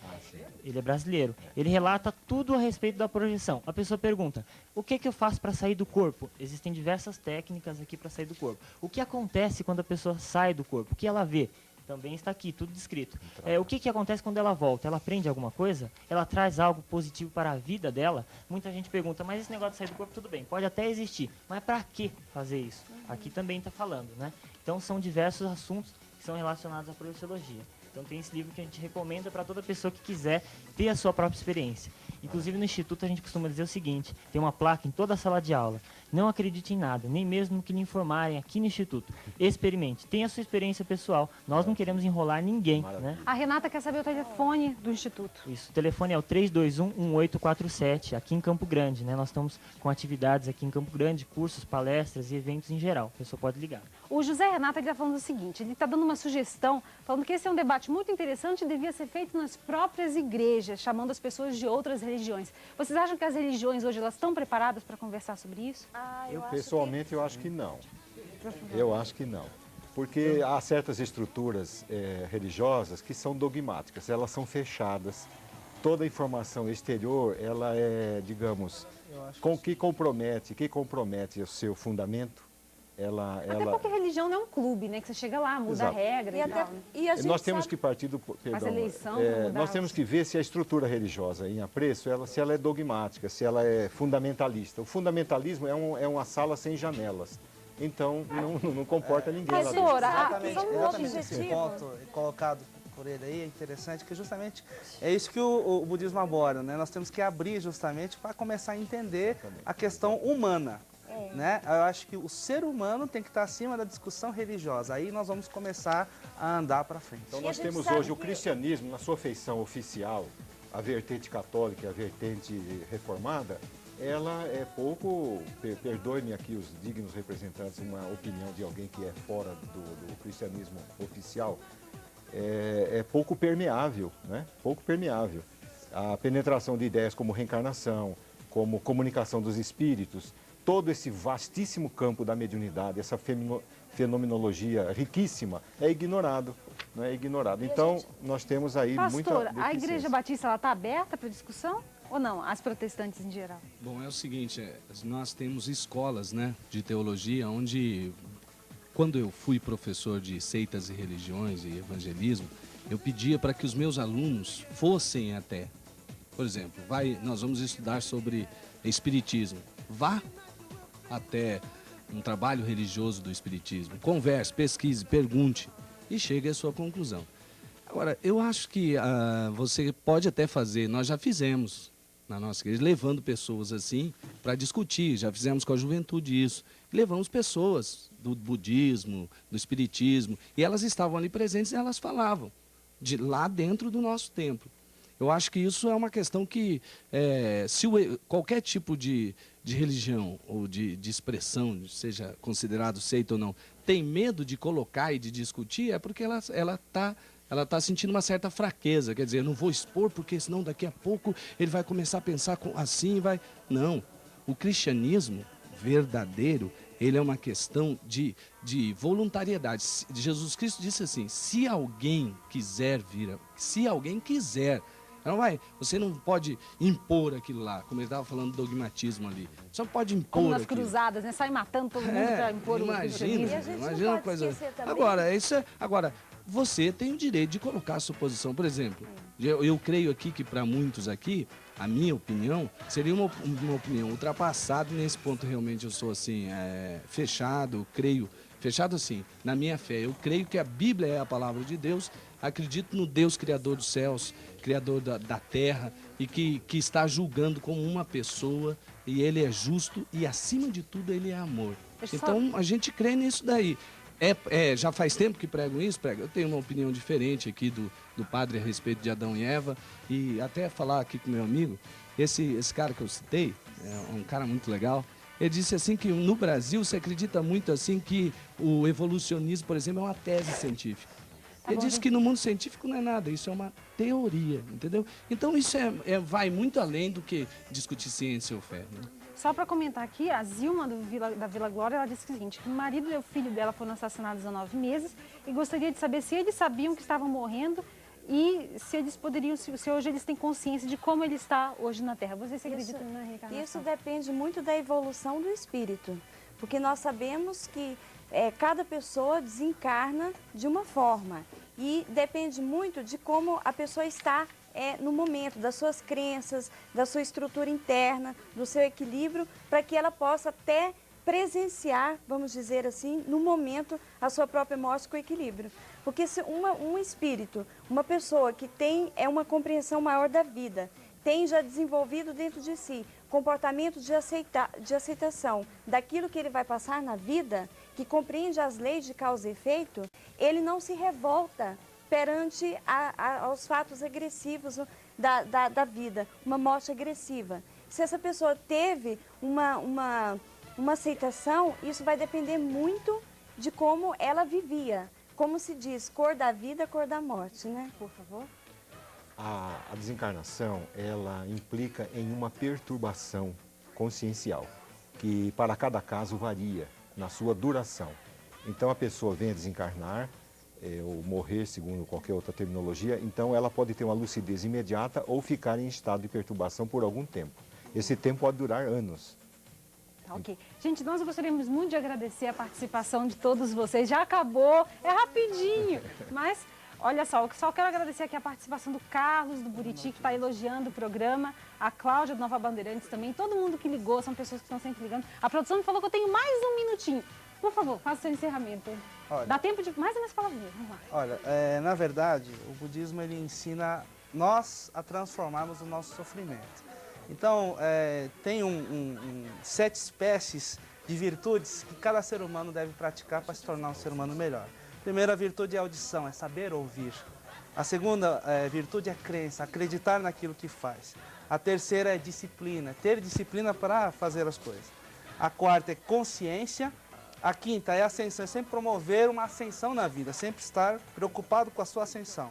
Ele é brasileiro. Ele relata tudo a respeito da projeção. A pessoa pergunta, o que eu faço para sair do corpo? Existem diversas técnicas aqui para sair do corpo. O que acontece quando a pessoa sai do corpo? O que ela vê? Também está aqui, tudo descrito. O que acontece quando ela volta? Ela aprende alguma coisa? Ela traz algo positivo para a vida dela? Muita gente pergunta, mas esse negócio de sair do corpo, tudo bem, pode até existir. Mas para que fazer isso? Aqui também está falando, né? Então são diversos assuntos que são relacionados à projeciologia. Então tem esse livro que a gente recomenda para toda pessoa que quiser ter a sua própria experiência. Inclusive no Instituto a gente costuma dizer o seguinte, tem uma placa em toda a sala de aula, não acredite em nada, nem mesmo que lhe informarem aqui no Instituto. Experimente, tenha a sua experiência pessoal, nós não queremos enrolar ninguém. Né? A Renata quer saber o telefone do Instituto. Isso, o telefone é o 321-1847, aqui em Campo Grande. Né? Nós estamos com atividades aqui em Campo Grande, cursos, palestras e eventos em geral, a pessoa pode ligar. O José Renato está falando o seguinte, ele está dando uma sugestão, falando que esse é um debate muito interessante e devia ser feito nas próprias igrejas, chamando as pessoas de outras religiões. Vocês acham que as religiões hoje elas estão preparadas para conversar sobre isso? Pessoalmente, eu acho que não. Eu acho que não. Porque há certas estruturas religiosas que são dogmáticas, elas são fechadas. Toda a informação exterior, ela é, digamos, que compromete o seu fundamento, Até porque religião não é um clube, né? Que você chega lá, muda a regra e tal. Nós temos que partir do... Faz eleição, nós temos que ver se a estrutura religiosa em apreço, se ela é dogmática, se ela é fundamentalista. O fundamentalismo é uma sala sem janelas. Então, não comporta ninguém. Exatamente esse ponto colocado por ele aí é interessante, que justamente é isso que o budismo aborda, né? Nós temos que abrir justamente para começar a entender a questão humana. Né? Eu acho que o ser humano tem que estar acima da discussão religiosa. Aí nós vamos começar a andar para frente. Então nós temos hoje o cristianismo na sua feição oficial, a vertente católica e a vertente reformada, ela é pouco, perdoe-me aqui os dignos representantes, uma opinião de alguém que é fora do cristianismo oficial, é pouco permeável, né? Pouco permeável. A penetração de ideias como reencarnação, como comunicação dos espíritos, todo esse vastíssimo campo da mediunidade, essa fenomenologia riquíssima, é ignorado. Não é ignorado. Então, nós temos aí muita deficiência. A Igreja Batista está aberta para discussão ou não? As protestantes em geral? Bom, é o seguinte, nós temos escolas, né, de teologia onde, quando eu fui professor de seitas e religiões e evangelismo, eu pedia para que os meus alunos fossem até, por exemplo, nós vamos estudar sobre espiritismo. Vá até um trabalho religioso do espiritismo, converse, pesquise, pergunte e chegue à sua conclusão. Agora, eu acho que você pode até fazer, nós já fizemos na nossa igreja, levando pessoas assim para discutir, já fizemos com a juventude isso, levamos pessoas do budismo, do espiritismo, e elas estavam ali presentes e elas falavam, de lá dentro do nosso templo. Eu acho que isso é uma questão que, se qualquer tipo de religião ou de expressão, seja considerado seita ou não, tem medo de colocar e de discutir, é porque ela está sentindo uma certa fraqueza. Quer dizer, eu não vou expor porque senão daqui a pouco ele vai começar a pensar assim, vai... Não, o cristianismo verdadeiro, ele é uma questão de voluntariedade. Jesus Cristo disse assim, se alguém quiser vir, se alguém quiser... Você não pode impor aquilo lá, como ele estava falando do dogmatismo ali. Só pode impor como nas aquilo. cruzadas, né? Sai matando todo mundo para impor o cristianismo. Imagina uma coisa. Agora, você tem o direito de colocar a sua posição. Por exemplo, eu creio aqui que para muitos aqui, a minha opinião seria uma opinião ultrapassada. Nesse ponto realmente eu sou assim, fechado, creio. Fechado assim, na minha fé. Eu creio que a Bíblia é a palavra de Deus. Acredito no Deus Criador dos céus, Criador da terra, e que está julgando como uma pessoa, e Ele é justo, e acima de tudo Ele é amor. Então a gente crê nisso daí. Já faz tempo que prego isso? Eu tenho uma opinião diferente aqui do padre a respeito de Adão e Eva, e até falar aqui com meu amigo, esse cara que eu citei, é um cara muito legal. Ele disse assim que no Brasil se acredita muito assim que o evolucionismo, por exemplo, é uma tese científica. Ele disse que no mundo científico não é nada, isso é uma teoria, entendeu? Então isso vai muito além do que discutir ciência ou fé, né? Só para comentar aqui, a Zilma da Vila Glória, ela disse o seguinte, que o marido e o filho dela foram assassinados há 9 meses e gostaria de saber se eles sabiam que estavam morrendo e se eles poderiam, se hoje eles têm consciência de como ele está hoje na Terra. Vocês acreditam na reencarnação? Isso depende muito da evolução do espírito, porque nós sabemos que cada pessoa desencarna de uma forma e depende muito de como a pessoa está no momento, das suas crenças, da sua estrutura interna, do seu equilíbrio, para que ela possa até presenciar, vamos dizer assim, no momento, a sua própria morte com equilíbrio. Porque se um espírito, uma pessoa que tem uma compreensão maior da vida, tem já desenvolvido dentro de si comportamento de aceitação daquilo que ele vai passar na vida, que compreende as leis de causa e efeito, ele não se revolta perante aos fatos agressivos da vida, uma morte agressiva. Se essa pessoa teve uma aceitação, isso vai depender muito de como ela vivia. Como se diz, cor da vida, cor da morte, né? Por favor. A desencarnação, ela implica em uma perturbação consciencial, que para cada caso varia na sua duração. Então a pessoa vem a desencarnar, ou morrer, segundo qualquer outra terminologia, então ela pode ter uma lucidez imediata ou ficar em estado de perturbação por algum tempo. Esse tempo pode durar anos. Tá, ok. Gente, nós gostaríamos muito de agradecer a participação de todos vocês. Já acabou, é rapidinho, mas olha só, eu só quero agradecer aqui a participação do Carlos, do Buriti, que está elogiando o programa, a Cláudia, do Nova Bandeirantes também, todo mundo que ligou, são pessoas que estão sempre ligando. A produção me falou que eu tenho mais um minutinho. Por favor, faça o seu encerramento. Olha, dá tempo de mais umas palavrinhas, vamos lá. Olha, na verdade, o budismo ele ensina nós a transformarmos o nosso sofrimento. Então, tem 7 espécies de virtudes que cada ser humano deve praticar para se tornar um ser humano melhor. A primeira virtude é a audição, é saber ouvir. A segunda virtude é a crença, acreditar naquilo que faz. A terceira é disciplina, ter disciplina para fazer as coisas. A quarta é consciência. A quinta é ascensão, é sempre promover uma ascensão na vida, sempre estar preocupado com a sua ascensão.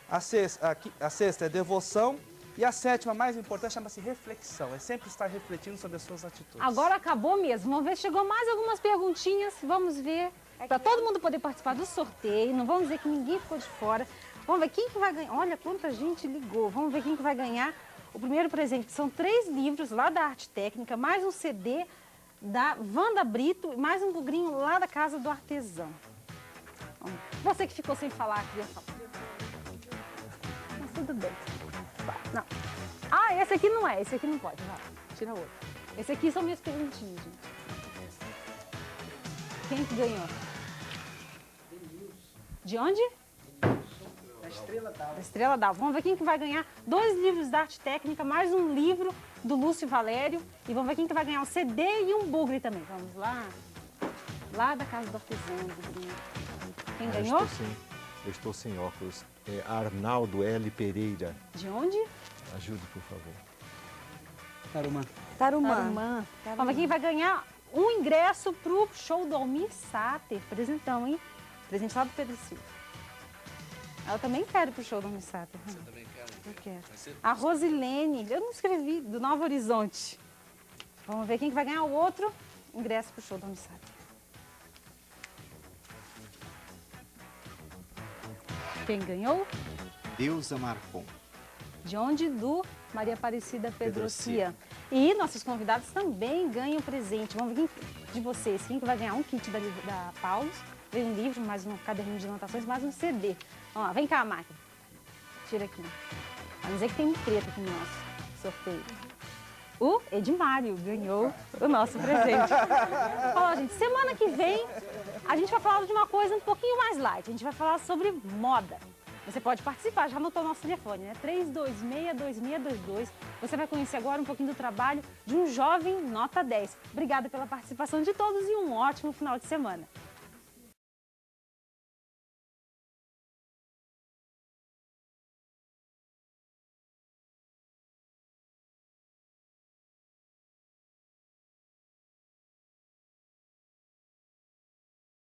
A sexta é devoção. E a sétima, mais importante, chama-se reflexão. É sempre estar refletindo sobre as suas atitudes. Agora acabou mesmo. Vamos ver se chegou mais algumas perguntinhas. Vamos ver. Para todo mundo poder participar do sorteio. Não vamos dizer que ninguém ficou de fora. Vamos ver quem que vai ganhar. Olha quanta gente ligou. Vamos ver quem que vai ganhar o primeiro presente, que são 3 livros lá da Arte Técnica, mais um CD da Wanda Brito, mais um bugrinho lá da Casa do Artesão. Você que ficou sem falar, queria falar. Mas tudo bem. Não. Ah, esse aqui não é. Esse aqui não pode. Vai, tira outro. Esse aqui são meus perguntinhos, gente. Quem que ganhou? De onde? Da Estrela d'Alva. Da Estrela d'Alva. Vamos ver quem que vai ganhar 2 livros da Arte Técnica, mais um livro do Lúcio Valério. E vamos ver quem que vai ganhar um CD e um bugre também. Vamos lá. Lá da Casa do Artesão, bugrinho. Quem ganhou? Eu estou sem óculos. É Arnaldo L. Pereira. De onde? Ajude, por favor. Tarumã. Tarumã. Vamos ver quem vai ganhar um ingresso pro show do Almir Sater. Presentão, hein? Presente lá do Pedro Silva. Eu também quero pro show do Almir Sater. Você também quer? Eu quero. A Rosilene, eu não escrevi, do Novo Horizonte. Vamos ver quem que vai ganhar o outro ingresso pro show do Almir Sater. Quem ganhou? Deusa Marcon. De onde? Do Maria Aparecida Pedrocia. E nossos convidados também ganham presente. Vamos ver quem de vocês, quem que vai ganhar um kit da Paulus, vem um livro, mais um caderninho de anotações, mais um CD. Vamos lá, vem cá, máquina. Tira aqui. Vamos dizer que tem um preto aqui no nosso sorteio. O Edmário ganhou o nosso presente. Ó, gente, semana que vem a gente vai falar de uma coisa um pouquinho mais light. A gente vai falar sobre moda. Você pode participar, já anotou o nosso telefone, né? 326-2622. Você vai conhecer agora um pouquinho do trabalho de um jovem nota 10. Obrigada pela participação de todos e um ótimo final de semana.